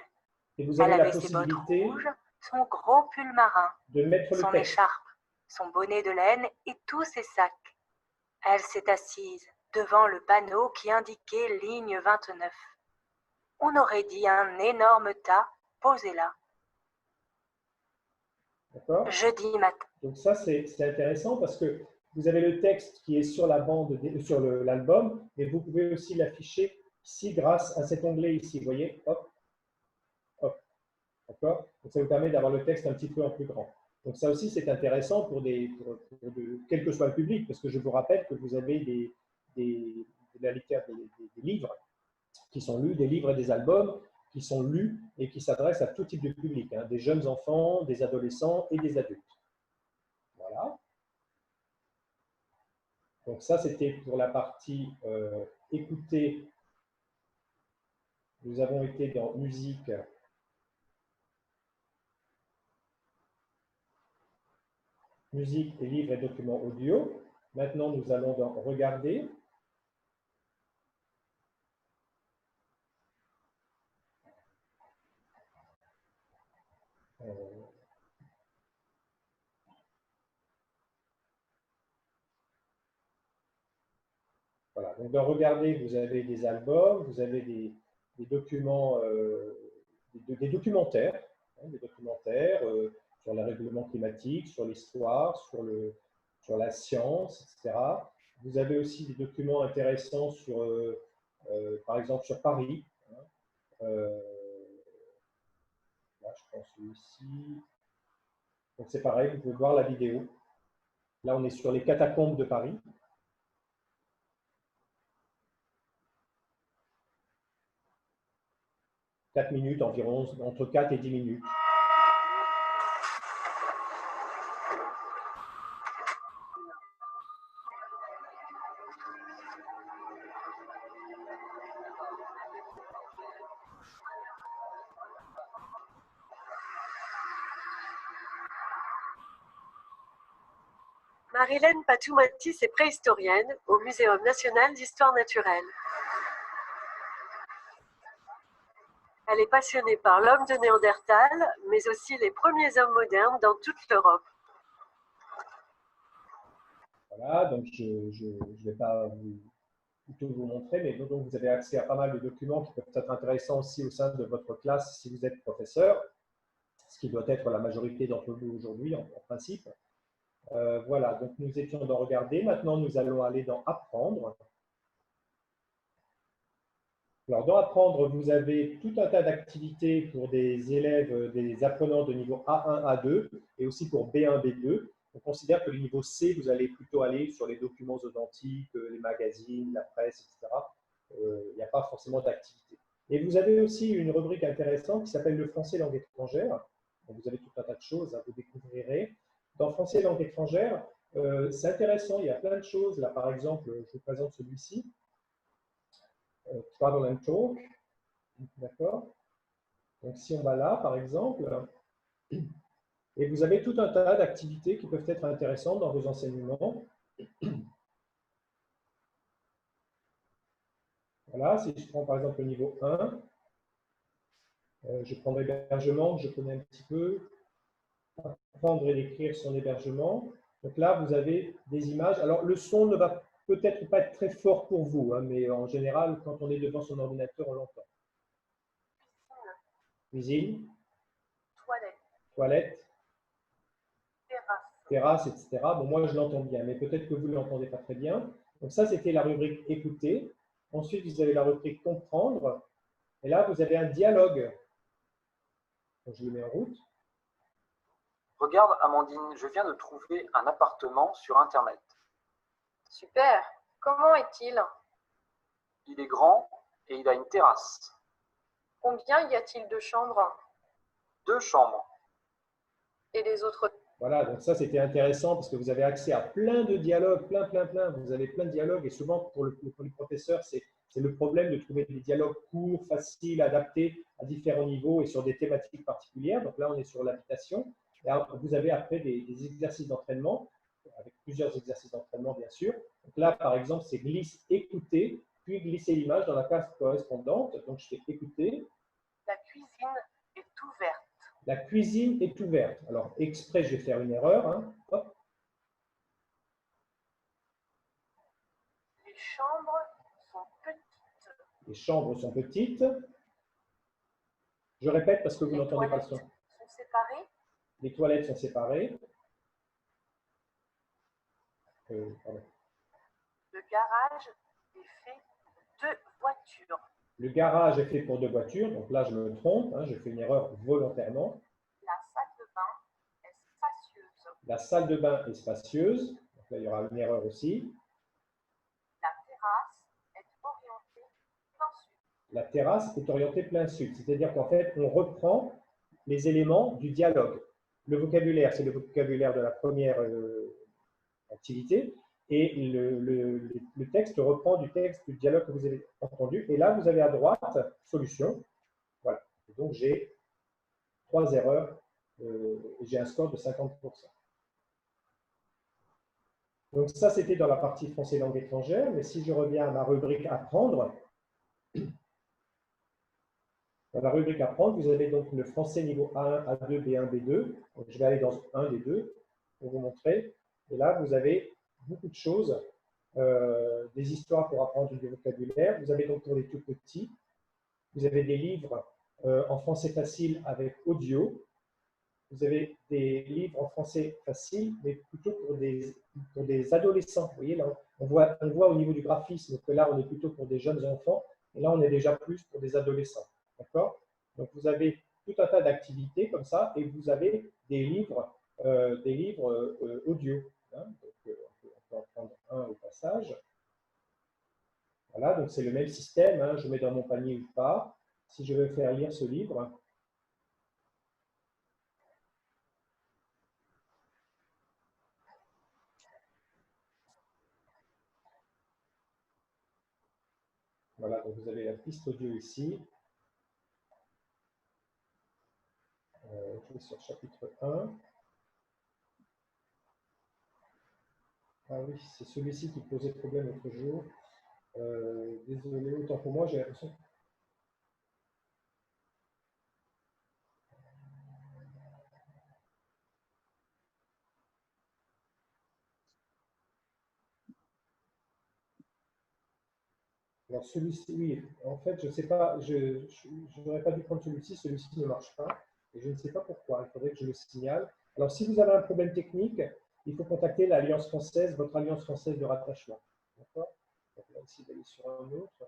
[SPEAKER 1] Et vous avez
[SPEAKER 2] Elle
[SPEAKER 1] la
[SPEAKER 2] avait ses bottes
[SPEAKER 1] possibilité
[SPEAKER 2] rouges, son gros pull marin,
[SPEAKER 1] de mettre
[SPEAKER 2] son
[SPEAKER 1] le texte.
[SPEAKER 2] écharpe, son bonnet de laine et tous ses sacs. Elle s'est assise devant le panneau qui indiquait ligne 29. On aurait dit un énorme tas posé là.
[SPEAKER 1] D'accord?
[SPEAKER 2] Jeudi matin.
[SPEAKER 1] Donc ça, c'est intéressant parce que vous avez le texte qui est sur la bande, sur l'album, et vous pouvez aussi l'afficher ici grâce à cet onglet ici. Vous voyez? Hop, hop. D'accord? Donc ça vous permet d'avoir le texte un petit peu en plus grand. Donc ça aussi, c'est intéressant pour quel que soit le public, parce que je vous rappelle que vous avez des livres qui sont lus, des livres et des albums qui sont lus et qui s'adressent à tout type de public, hein, des jeunes enfants, des adolescents et des adultes. Voilà. Donc ça, c'était pour la partie écouter. Nous avons été dans musique. Musique et livres et documents audio. Maintenant, nous allons dans regarder. Voilà. Donc dans regarder, vous avez des albums, vous avez des documents, des documentaires, hein, des documentaires sur les règlements climatiques, sur l'histoire, sur la science, etc. Vous avez aussi des documents intéressants sur, par exemple, sur Paris. Hein. Là, je prends celui-ci. Donc c'est pareil, vous pouvez voir la vidéo. Là, on est sur les catacombes de Paris. 4 minutes environ, entre 4 et 10 minutes.
[SPEAKER 3] Marilène Patou-Matisse est préhistorienne au Muséum national d'histoire naturelle. Elle est passionnée par l'homme de Néandertal, mais aussi les premiers hommes modernes dans toute l'Europe.
[SPEAKER 1] Voilà, donc je ne vais pas tout vous montrer, mais donc vous avez accès à pas mal de documents qui peuvent être intéressants aussi au sein de votre classe si vous êtes professeur, ce qui doit être la majorité d'entre vous aujourd'hui en principe. Voilà, donc nous étions dans regarder, maintenant nous allons aller dans apprendre. Alors dans apprendre, vous avez tout un tas d'activités pour des élèves, des apprenants de niveau A1, A2 et aussi pour B1, B2. On considère que le niveau C, vous allez plutôt aller sur les documents authentiques, les magazines, la presse, etc. Il n'y a pas forcément d'activité. Et vous avez aussi une rubrique intéressante qui s'appelle le français langue étrangère. Donc vous avez tout un tas de choses, hein, vous découvrirez. Dans français langue étrangère, c'est intéressant, il y a plein de choses. Là, par exemple, je vous présente celui-ci. Travel and Talk. D'accord? Donc si on va là, par exemple, Et vous avez tout un tas d'activités qui peuvent être intéressantes dans vos enseignements. Voilà, si je prends par exemple le niveau 1, je prendrai l'hébergement que je connais un petit peu, apprendre et écrire son hébergement. Donc là, vous avez des images. Alors, le son ne va peut-être pas être très fort pour vous, hein, mais en général, quand on est devant son ordinateur, on l'entend. Cuisine, toilette, terrasse, etc. Bon, moi, je l'entends bien, mais peut-être que vous ne l'entendez pas très bien. Donc ça, c'était la rubrique écouter. Ensuite, vous avez la rubrique comprendre. Et là, vous avez un dialogue. Donc, je le mets en route.
[SPEAKER 4] Regarde, Amandine, je viens de trouver un appartement sur Internet.
[SPEAKER 5] Super. Comment est-il?
[SPEAKER 4] Il est grand et il a une terrasse.
[SPEAKER 5] Combien y a-t-il de chambres?
[SPEAKER 4] 2 chambres.
[SPEAKER 5] Et les autres?
[SPEAKER 1] Voilà, donc ça c'était intéressant parce que vous avez accès à plein de dialogues, plein. Vous avez plein de dialogues et souvent pour les professeurs, c'est le problème de trouver des dialogues courts, faciles, adaptés à différents niveaux et sur des thématiques particulières. Donc là, on est sur l'habitation. Vous avez après des exercices d'entraînement, avec plusieurs exercices d'entraînement bien sûr. Donc là, par exemple, c'est glisse, écouter, puis glisser l'image dans la case correspondante. Donc je fais écouter.
[SPEAKER 2] La cuisine est ouverte.
[SPEAKER 1] La cuisine est ouverte. Alors, exprès, je vais faire une erreur. Hein. Hop.
[SPEAKER 2] Les chambres sont petites.
[SPEAKER 1] Les chambres sont petites. Je répète parce que vous n'entendez pas le son.
[SPEAKER 2] Les toilettes sont séparées.
[SPEAKER 1] Les toilettes sont séparées. Pardon.
[SPEAKER 2] Le garage est fait de 2 voitures.
[SPEAKER 1] Le garage est fait pour 2 voitures. Donc là, je me trompe. Hein, je fais une erreur volontairement.
[SPEAKER 2] La salle de bain est spacieuse.
[SPEAKER 1] La salle de bain est spacieuse. Donc là, il y aura une erreur aussi.
[SPEAKER 2] La terrasse est orientée plein sud.
[SPEAKER 1] La terrasse est orientée plein sud. C'est-à-dire qu'en fait, on reprend les éléments du dialogue. Le vocabulaire, c'est le vocabulaire de la première activité. Et le texte reprend du texte du dialogue que vous avez entendu. Et là, vous avez à droite, solution. Voilà. Et donc, j'ai 3 erreurs et j'ai un score de 50%. Donc, ça, c'était dans la partie français langue étrangère. Mais si je reviens à ma rubrique apprendre, dans la rubrique apprendre, vous avez donc le français niveau A1, A2, B1, B2. Donc, je vais aller dans un des deux pour vous montrer. Et là, vous avez beaucoup de choses, des histoires pour apprendre du vocabulaire. Vous avez donc pour les tout petits, vous avez des livres en français facile avec audio. Vous avez des livres en français facile, mais plutôt pour des adolescents. Vous voyez, là, on voit au niveau du graphisme que là, on est plutôt pour des jeunes enfants, et là, on est déjà plus pour des adolescents. D'accord? Donc, vous avez tout un tas d'activités comme ça, et vous avez des livres audio. Hein. Donc, on peut en prendre un au passage. Voilà, donc c'est le même système. Hein. Je mets dans mon panier ou pas. Si je veux faire lire ce livre, voilà, donc vous avez la piste audio ici. Je vais sur chapitre 1. Ah oui, c'est celui-ci qui posait problème l'autre jour. Désolé, autant pour moi, j'ai l'impression. Alors celui-ci, oui, en fait, je ne sais pas, je n'aurais pas dû prendre celui-ci ne marche pas, et je ne sais pas pourquoi, il faudrait que je le signale. Alors si vous avez un problème technique, il faut contacter l'Alliance française, votre Alliance française de rattachement. D'accord? Donc on va essayer d'aller sur un autre.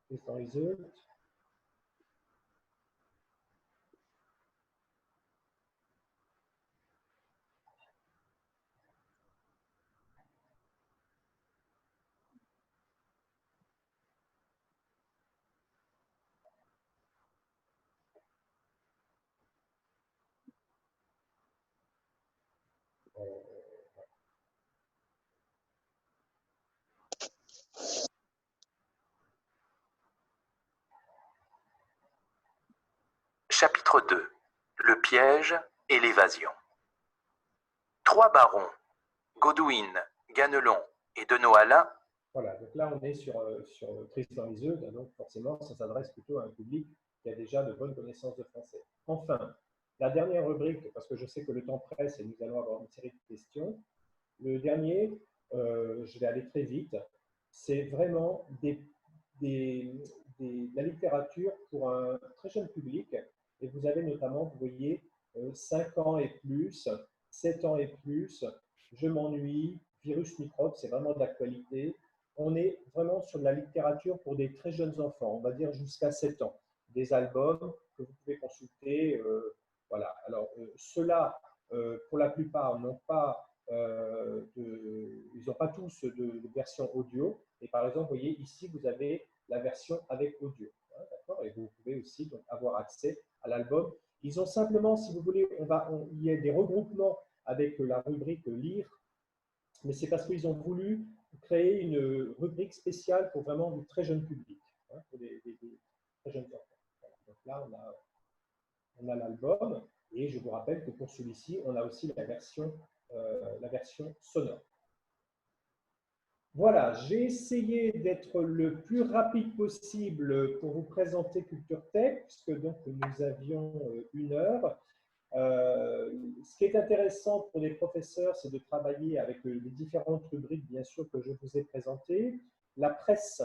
[SPEAKER 1] Test result.
[SPEAKER 6] Chapitre 2. le piège et l'évasion. 3 barons, Godwin, Ganelon et de Noailles.
[SPEAKER 1] Voilà, donc là on est sur Tristan Isolde, donc forcément ça s'adresse plutôt à un public qui a déjà de bonnes connaissances de français. Enfin, la dernière rubrique, parce que je sais que le temps presse et nous allons avoir une série de questions, le dernier, je vais aller très vite, c'est vraiment la littérature pour un très jeune public. Et vous avez notamment, vous voyez, 5 ans et plus, 7 ans et plus, je m'ennuie, virus microbe, c'est vraiment d'actualité. On est vraiment sur de la littérature pour des très jeunes enfants, on va dire jusqu'à 7 ans. Des albums que vous pouvez consulter. Voilà. Alors, ceux-là, pour la plupart, n'ont pas ils n'ont pas tous de version audio. Et par exemple, vous voyez ici, vous avez la version avec audio. Hein, d'accord ? Et vous pouvez aussi donc, avoir accès à l'album. Ils ont simplement, si vous voulez, il y a des regroupements avec la rubrique lire, mais c'est parce qu'ils ont voulu créer une rubrique spéciale pour vraiment du très jeune public, hein, pour des très jeunes enfants. Voilà. Donc là, on a l'album, et je vous rappelle que pour celui-ci, on a aussi la version sonore. Voilà, j'ai essayé d'être le plus rapide possible pour vous présenter Culture Tech, puisque donc nous avions 1 heure. Ce qui est intéressant pour les professeurs, c'est de travailler avec les différentes rubriques, bien sûr, que je vous ai présentées. La presse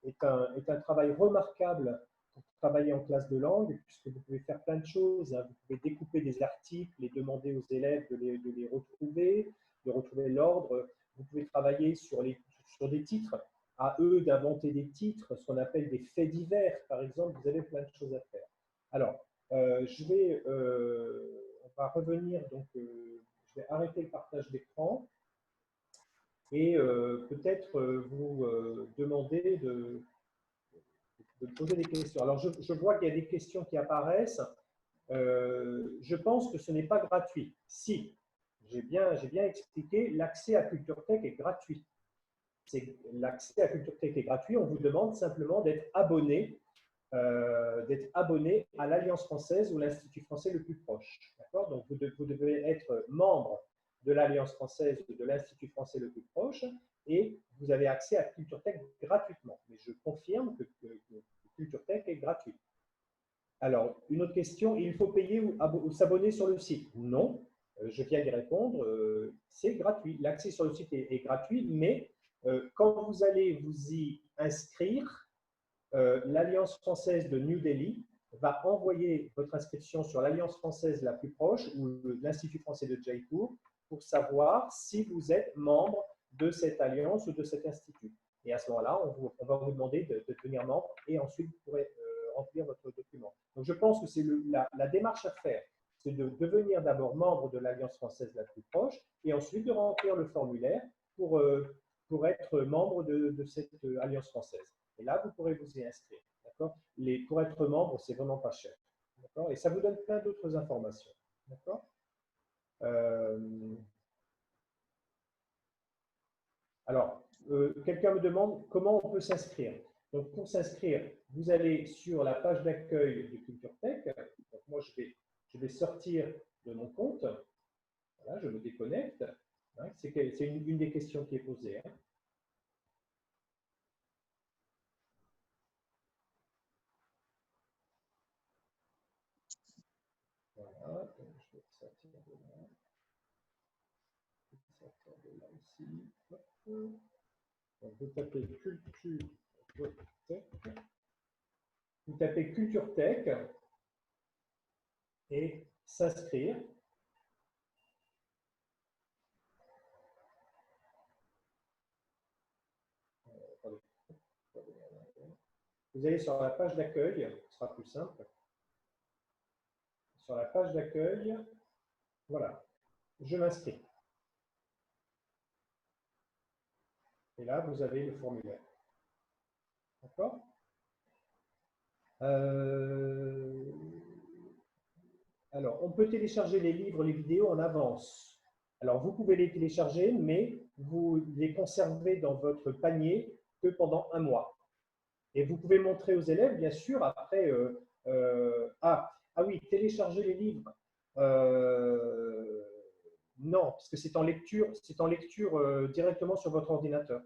[SPEAKER 1] est un travail remarquable pour travailler en classe de langue, puisque vous pouvez faire plein de choses. Hein. Vous pouvez découper des articles et demander aux élèves de les retrouver, de retrouver l'ordre. Vous pouvez travailler sur des titres, à eux d'inventer des titres, ce qu'on appelle des faits divers, par exemple. Vous avez plein de choses à faire. Alors, on va revenir, donc je vais arrêter le partage d'écran et peut-être vous demander de poser des questions. Alors, je vois qu'il y a des questions qui apparaissent. Je pense que ce n'est pas gratuit. Si, j'ai bien expliqué, l'accès à Culture Tech est gratuit. L'accès à Culture Tech est gratuit. On vous demande simplement d'être abonné à l'Alliance française ou l'Institut français le plus proche. D'accord ? Donc, vous devez être membre de l'Alliance française ou de l'Institut français le plus proche et vous avez accès à Culture Tech gratuitement. Mais je confirme que Culture Tech est gratuit. Alors, une autre question, il faut payer ou s'abonner sur le site? Non, je viens d'y répondre, c'est gratuit. L'accès sur le site est gratuit, mais quand vous allez vous y inscrire, l'Alliance française de New Delhi va envoyer votre inscription sur l'Alliance française la plus proche ou l'Institut français de Jaipur pour savoir si vous êtes membre de cette alliance ou de cet institut. Et à ce moment-là, on va vous demander de devenir membre et ensuite vous pourrez remplir votre document. Donc je pense que c'est la démarche à faire, c'est de devenir d'abord membre de l'Alliance française la plus proche et ensuite de remplir le formulaire pour être membre de cette Alliance française. Et là, vous pourrez vous y inscrire. Pour être membre, c'est vraiment pas cher. Et ça vous donne plein d'autres informations. D'accord. Alors, quelqu'un me demande comment on peut s'inscrire. Donc, pour s'inscrire, vous allez sur la page d'accueil de Culture Tech. Donc, moi, je vais sortir de mon compte. Voilà, je me déconnecte. Hein, c'est une des questions qui est posée. Hein. Voilà, donc je vais sortir de là. Je vais sortir de là aussi. Hop. Donc, vous tapez Culture Tech. Vous tapez Culture Tech et s'inscrire. Vous allez sur la page d'accueil, ce sera plus simple. Sur la page d'accueil, voilà, je m'inscris. Et là, vous avez le formulaire. D'accord ? Alors, on peut télécharger les livres, les vidéos en avance. Alors, vous pouvez les télécharger, mais vous les conservez dans votre panier que pendant 1 mois. Et vous pouvez montrer aux élèves, bien sûr, après… ah oui, télécharger les livres. Non, parce que c'est en lecture directement sur votre ordinateur.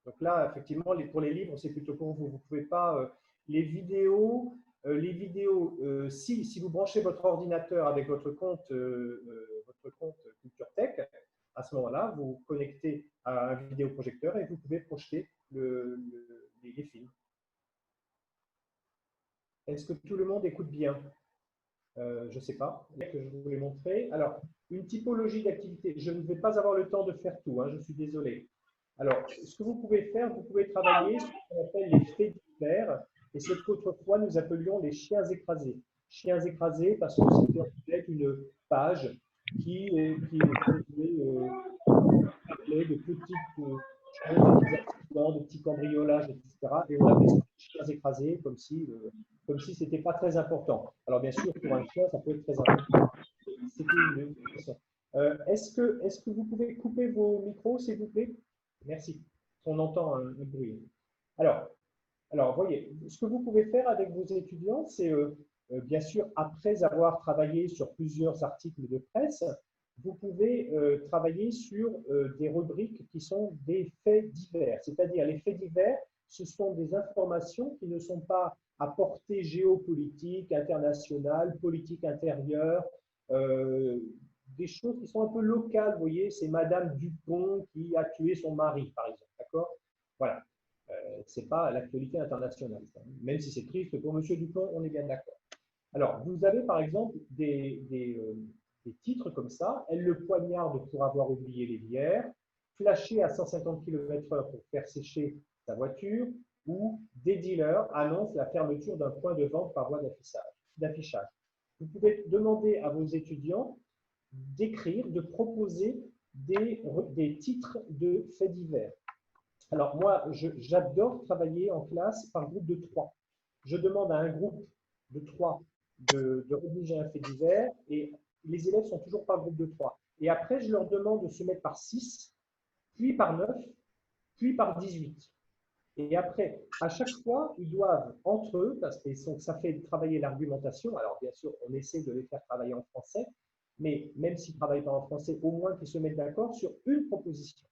[SPEAKER 1] Donc là, effectivement, pour les livres, c'est plutôt pour vous. Vous ne pouvez pas. Les vidéos, si vous branchez votre ordinateur avec votre compte CultureTech, à ce moment-là, vous vous connectez à un vidéoprojecteur et vous pouvez projeter les films. Est-ce que tout le monde écoute bien? Je ne sais pas, que je voulais montrer. Alors, une typologie d'activité. Je ne vais pas avoir le temps de faire tout, hein, je suis désolé. Alors, ce que vous pouvez faire, vous pouvez travailler sur ce qu'on appelle les faits divers, et ce qu'autrefois nous appelions les chiens écrasés. Chiens écrasés parce que c'était en fait une page qui parlait de petites choses, de petits accidents, de petits cambriolages, etc. Et on appelait ça chiens écrasés comme si ce n'était pas très important. Alors bien sûr, pour un chien, ça peut être très important. C'était une question. Est-ce que vous pouvez couper vos micros, s'il vous plaît? Merci. On entend un bruit. Alors, voyez, ce que vous pouvez faire avec vos étudiants, c'est bien sûr, après avoir travaillé sur plusieurs articles de presse, vous pouvez travailler sur des rubriques qui sont des faits divers. C'est-à-dire, les faits divers, ce sont des informations qui ne sont pas à portée géopolitique, internationale, politique intérieure, des choses qui sont un peu locales. Vous voyez, c'est Madame Dupont qui a tué son mari, par exemple. D'accord? Voilà. Ce n'est pas l'actualité internationale. Même si c'est triste pour M. Dupont, on est bien d'accord. Alors, vous avez par exemple des titres comme ça. Elle le poignarde pour avoir oublié les bières, flashé à 150 km/h pour faire sécher sa voiture, ou des dealers annoncent la fermeture d'un point de vente par voie d'affichage. Vous pouvez demander à vos étudiants d'écrire, de proposer des titres de faits divers. Alors moi, j'adore travailler en classe par groupe de 3. Je demande à un groupe de 3 de rédiger un fait divers et les élèves sont toujours par groupe de 3. Et après, je leur demande de se mettre par 6, puis par 9, puis par 18. Et après, à chaque fois, ils doivent entre eux, parce que ça fait travailler l'argumentation. Alors bien sûr, on essaie de les faire travailler en français, mais même s'ils ne travaillent pas en français, au moins qu'ils se mettent d'accord sur une proposition.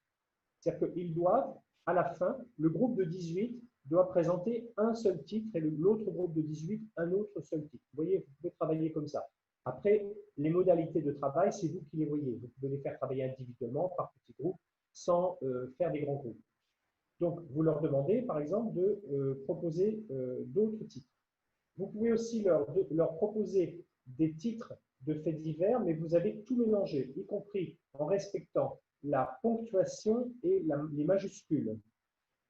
[SPEAKER 1] C'est-à-dire qu'ils doivent, à la fin, le groupe de 18 doit présenter un seul titre et l'autre groupe de 18 un autre seul titre. Vous voyez, vous pouvez travailler comme ça. Après, les modalités de travail, c'est vous qui les voyez. Vous pouvez les faire travailler individuellement, par petits groupes, sans faire des grands groupes. Donc, vous leur demandez, par exemple, de proposer d'autres titres. Vous pouvez aussi leur proposer des titres de faits divers, mais vous avez tout mélangé, y compris en respectant la ponctuation et les majuscules.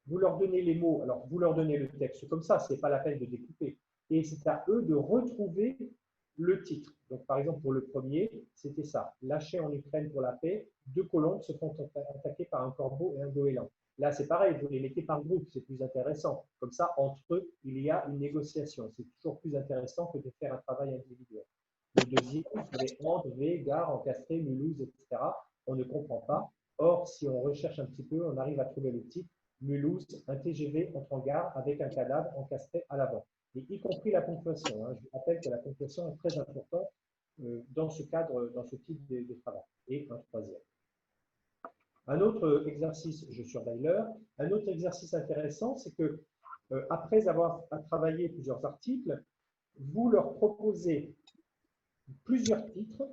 [SPEAKER 1] Vous leur donnez les mots, alors vous leur donnez le texte comme ça, ce n'est pas la peine de découper. Et c'est à eux de retrouver le titre. Donc, par exemple, pour le premier, c'était ça. Lâché en Ukraine pour la paix, 2 colombes se font attaquer par un corbeau et un goéland. Là, c'est pareil, vous les mettez par groupe, c'est plus intéressant. Comme ça, entre eux, il y a une négociation. C'est toujours plus intéressant que de faire un travail individuel. Le deuxième, c'est entre, V, gare, encastré, Mulhouse, etc. On ne comprend pas. Or, si on recherche un petit peu, on arrive à trouver le titre. Mulhouse, un TGV entre en gare avec un cadavre encastré à l'avant. Et y compris la ponctuation. Je vous rappelle que la ponctuation est très importante dans ce cadre, dans ce type de travail. Et un troisième. Un autre exercice, je surveille l'heure, un autre exercice intéressant, c'est que après avoir travaillé plusieurs articles, vous leur proposez plusieurs titres,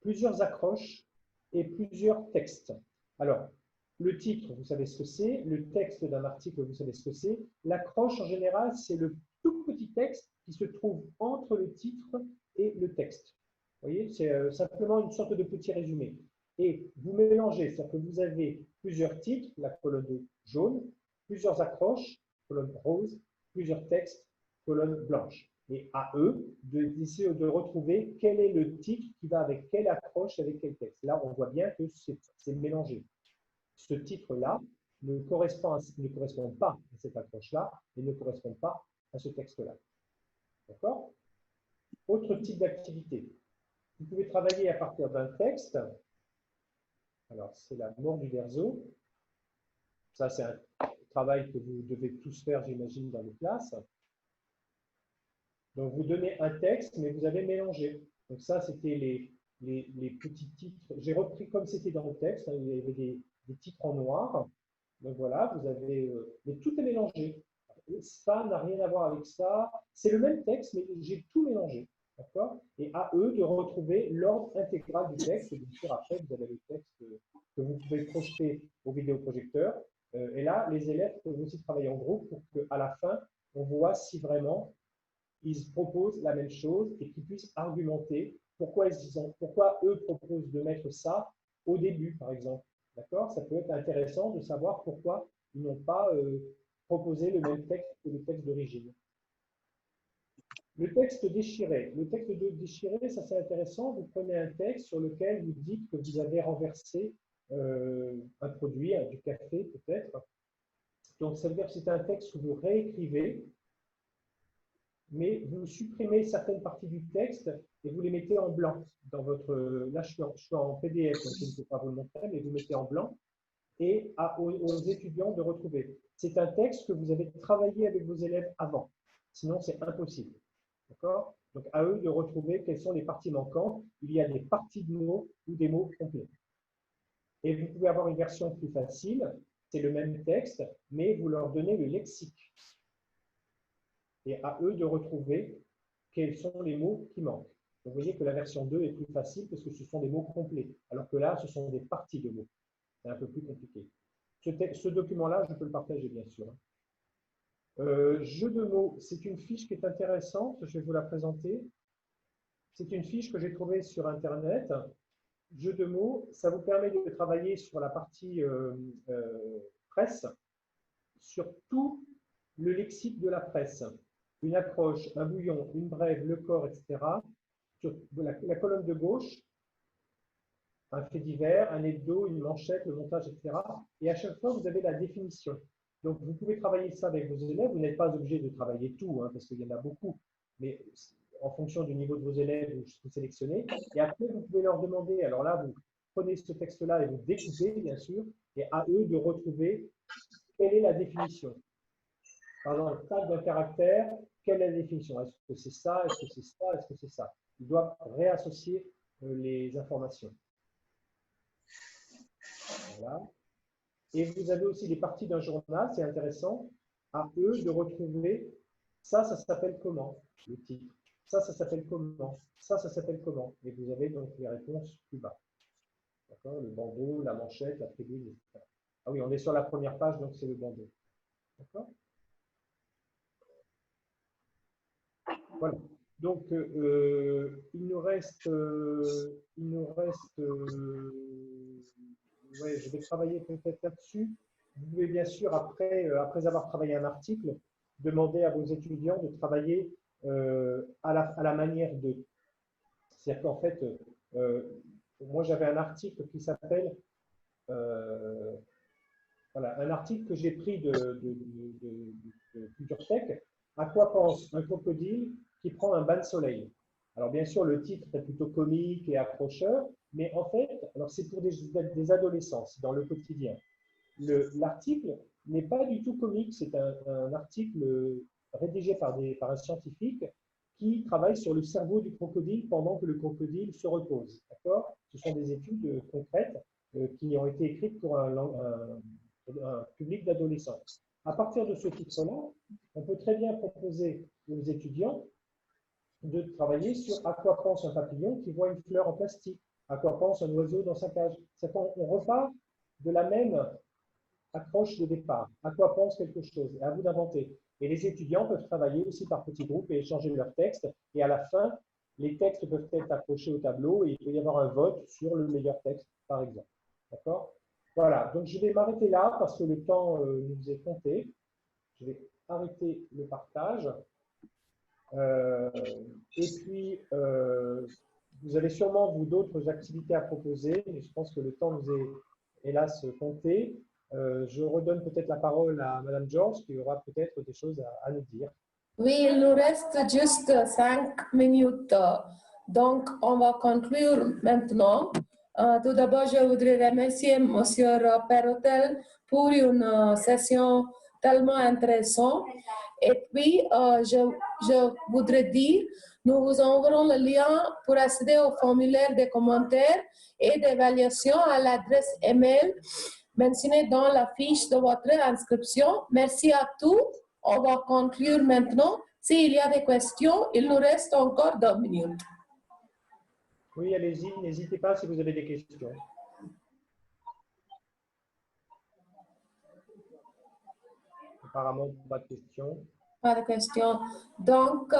[SPEAKER 1] plusieurs accroches et plusieurs textes. Alors, le titre, vous savez ce que c'est. Le texte d'un article, vous savez ce que c'est. L'accroche, en général, c'est le tout petit texte qui se trouve entre le titre et le texte. Vous voyez, c'est simplement une sorte de petit résumé. Et vous mélangez, c'est-à-dire que vous avez plusieurs titres, la colonne jaune, plusieurs accroches, colonne rose, plusieurs textes, colonne blanche. Et à eux d'essayer de retrouver quel est le titre qui va avec quelle accroche, avec quel texte. Là, on voit bien que c'est mélangé. Ce titre-là ne correspond pas à cette accroche-là et ne correspond pas à ce texte-là. D'accord? Autre type d'activité. Vous pouvez travailler à partir d'un texte. Alors, c'est la mort du Verseau. Ça, c'est un travail que vous devez tous faire, j'imagine, dans les classes. Donc, vous donnez un texte, mais vous avez mélangé. Donc, ça, c'était les petits titres. J'ai repris comme c'était dans le texte. Hein, il y avait des titres en noir. Donc, voilà, vous avez… mais tout est mélangé. Ça n'a rien à voir avec ça. C'est le même texte, mais j'ai tout mélangé. D'accord? Et à eux de retrouver l'ordre intégral du texte. Et bien sûr, après, vous avez le texte que vous pouvez projeter au vidéoprojecteur. Et là, les élèves peuvent aussi travailler en groupe pour qu'à la fin, on voit si vraiment ils proposent la même chose et qu'ils puissent argumenter pourquoi eux proposent de mettre ça au début, par exemple. D'accord? Ça peut être intéressant de savoir pourquoi ils n'ont pas proposé le même texte que le texte d'origine. Le texte déchiré. Le texte déchiré, ça c'est intéressant. Vous prenez un texte sur lequel vous dites que vous avez renversé un produit, du café peut-être. Donc ça veut dire que c'est un texte que vous réécrivez, mais vous supprimez certaines parties du texte et vous les mettez en blanc dans votre… Là, je suis en PDF, donc je ne peux pas vous le montrer, mais vous mettez en blanc et aux étudiants de retrouver. C'est un texte que vous avez travaillé avec vos élèves avant, sinon c'est impossible. D'accord? Donc, à eux de retrouver quelles sont les parties manquantes. Il y a des parties de mots ou des mots complets. Et vous pouvez avoir une version plus facile, c'est le même texte, mais vous leur donnez le lexique. Et à eux de retrouver quels sont les mots qui manquent. Vous voyez que la version 2 est plus facile parce que ce sont des mots complets, alors que là, ce sont des parties de mots. C'est un peu plus compliqué. Ce document-là, je peux le partager, bien sûr. Jeu de mots, c'est une fiche qui est intéressante, je vais vous la présenter. C'est une fiche que j'ai trouvée sur Internet. Jeu de mots, ça vous permet de travailler sur la partie presse, sur tout le lexique de la presse. Une accroche, un bouillon, une brève, le corps, etc. Sur la colonne de gauche, un fait divers, un hebdo, une manchette, le montage, etc. Et à chaque fois, vous avez la définition. Donc, vous pouvez travailler ça avec vos élèves. Vous n'êtes pas obligé de travailler tout, hein, parce qu'il y en a beaucoup. Mais en fonction du niveau de vos élèves, vous sélectionnez. Et après, vous pouvez leur demander, alors là, vous prenez ce texte-là et vous découpez, bien sûr, et à eux de retrouver quelle est la définition. Par exemple, tag d'un caractère, quelle est la définition? Est-ce que c'est ça? Est-ce que c'est ça? Est-ce que c'est ça? Ils doivent réassocier les informations. Voilà. Et vous avez aussi les parties d'un journal, c'est intéressant, à eux de retrouver ça s'appelle comment, le titre. Ça s'appelle comment. Ça s'appelle comment. Et vous avez donc les réponses plus bas. D'accord? Le bandeau, la manchette, la tribune, etc. Ah oui, on est sur la première page, donc c'est le bandeau. D'accord? Voilà. Donc, il nous reste ouais, je vais travailler peut-être là-dessus. Vous pouvez bien sûr, après avoir travaillé un article, demander à vos étudiants de travailler à la manière de. C'est-à-dire qu'en fait, moi j'avais un article qui s'appelle, voilà, un article que j'ai pris de Culture Tech. À quoi pense un crocodile qui prend un bain de soleil? Alors bien sûr, le titre est plutôt comique et accrocheur, mais en fait, alors c'est pour des adolescents, c'est dans le quotidien. L'article n'est pas du tout comique, c'est un article rédigé par un scientifique qui travaille sur le cerveau du crocodile pendant que le crocodile se repose. D'accord? Ce sont des études concrètes qui ont été écrites pour un public d'adolescents. À partir de ce titre-là, on peut très bien proposer aux étudiants de travailler sur à quoi pense un papillon qui voit une fleur en plastique, à quoi pense un oiseau dans sa cage. On repart de la même accroche de départ. À quoi pense quelque chose? À vous d'inventer. Et les étudiants peuvent travailler aussi par petits groupes et échanger leurs textes. Et à la fin, les textes peuvent être accrochés au tableau et il peut y avoir un vote sur le meilleur texte, par exemple. D'accord? Voilà. Donc, je vais m'arrêter là parce que le temps nous est compté. Je vais arrêter le partage. Et puis, vous avez sûrement, vous, d'autres activités à proposer, mais je pense que le temps nous est, hélas, compté. Je redonne peut-être la parole à Madame George, qui aura peut-être des choses à nous dire.
[SPEAKER 7] Oui, il nous reste juste 5 minutes, donc on va conclure maintenant. Tout d'abord, je voudrais remercier Monsieur Perrotel pour une session tellement intéressante Et puis, je voudrais dire, nous vous enverrons le lien pour accéder au formulaire de commentaires et d'évaluation à l'adresse email mentionnée dans la fiche de votre inscription. Merci à tous. On va conclure maintenant. S'il y a des questions, il nous reste encore 2 minutes.
[SPEAKER 1] Oui, allez-y, n'hésitez pas si vous avez des questions. Apparemment, pas de questions.
[SPEAKER 7] Pas de questions. Donc,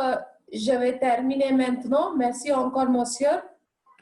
[SPEAKER 7] je vais terminer maintenant. Merci encore, monsieur.